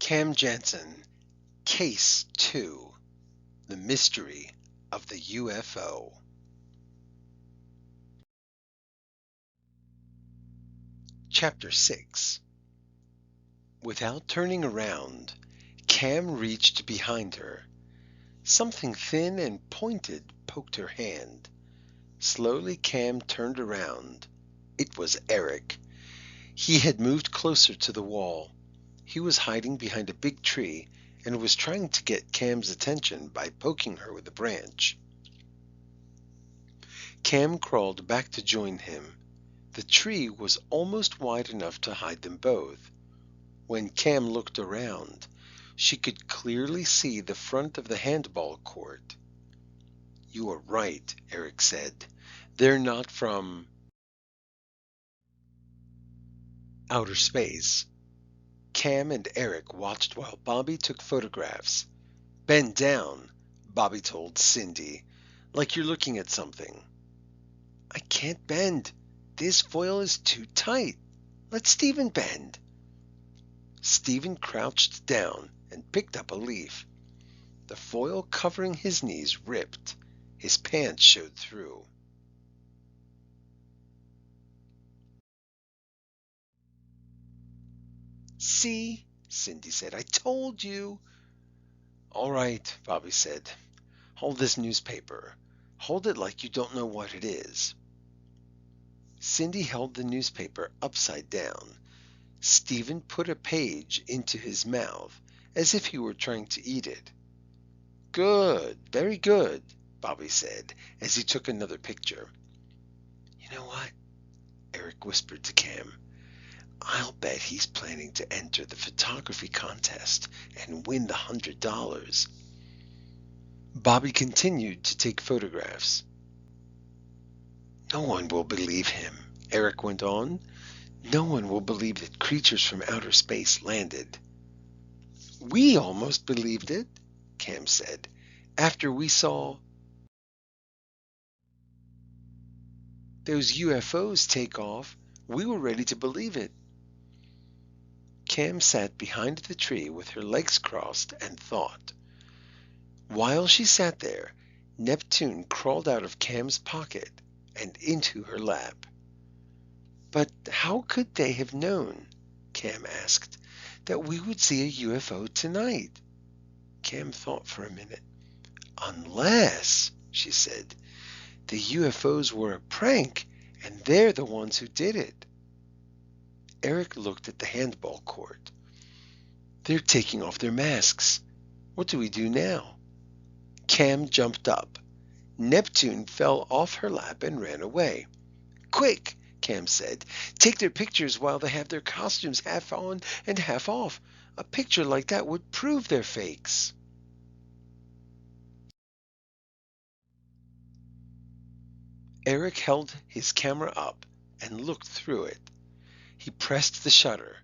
Cam Jansen, Case 2, The Mystery of the UFO. Chapter 6. Without turning around, Cam reached behind her. Something thin and pointed poked her hand. Slowly Cam turned around. It was Eric. He had moved closer to the wall. He was hiding behind a big tree and was trying to get Cam's attention by poking her with a branch. Cam crawled back to join him. The tree was almost wide enough to hide them both. When Cam looked around, she could clearly see the front of the handball court. "You are right," Eric said. "They're not from outer space." Cam and Eric watched while Bobby took photographs. "Bend down," Bobby told Cindy, "like you're looking at something." "I can't bend. This foil is too tight. Let Stephen bend." Stephen crouched down and picked up a leaf. The foil covering his knees ripped. His pants showed through. "See," Cindy said, "I told you." "All right," Bobby said. "Hold this newspaper. Hold it like you don't know what it is." Cindy held the newspaper upside down. Stephen put a page into his mouth as if he were trying to eat it. "Good, very good," Bobby said as he took another picture. "You know what?" Eric whispered to Cam. "I'll bet he's planning to enter the photography contest and win the $100. Bobby continued to take photographs. "No one will believe him," Eric went on. "No one will believe that creatures from outer space landed." "We almost believed it," Cam said, "after we saw those UFOs take off. We were ready to believe it." Cam sat behind the tree with her legs crossed and thought. While she sat there, Neptune crawled out of Cam's pocket and into her lap. "But how could they have known," Cam asked, "that we would see a UFO tonight?" Cam thought for a minute. "Unless," she said, "the UFOs were a prank and they're the ones who did it." Eric looked at the handball court. "They're taking off their masks. What do we do now?" Cam jumped up. Neptune fell off her lap and ran away. "Quick," Cam said. "Take their pictures while they have their costumes half on and half off. A picture like that would prove they're fakes." Eric held his camera up and looked through it. He pressed the shutter.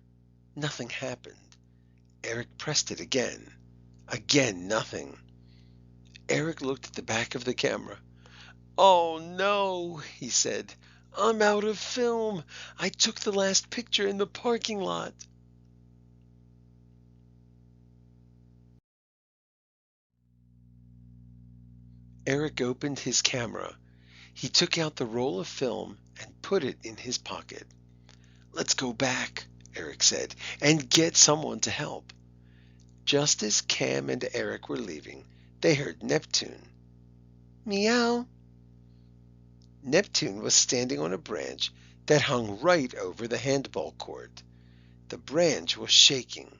Nothing happened. Eric pressed it again. Again nothing. Eric looked at the back of the camera. "Oh no," he said. "I'm out of film. I took the last picture in the parking lot." Eric opened his camera. He took out the roll of film and put it in his pocket. "Let's go back," Eric said, "and get someone to help." Just as Cam and Eric were leaving, they heard Neptune. "Meow." Neptune was standing on a branch that hung right over the handball court. The branch was shaking.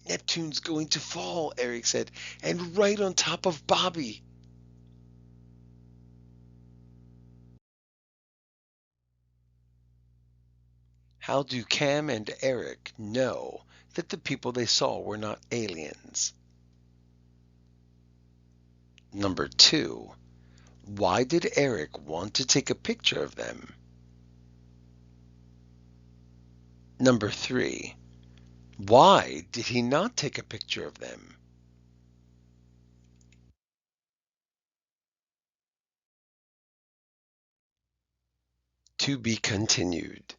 "Neptune's going to fall," Eric said, "and right on top of Bobby." How do Cam and Eric know that the people they saw were not aliens? Number 2. Why did Eric want to take a picture of them? Number 3. Why did he not take a picture of them? To be continued.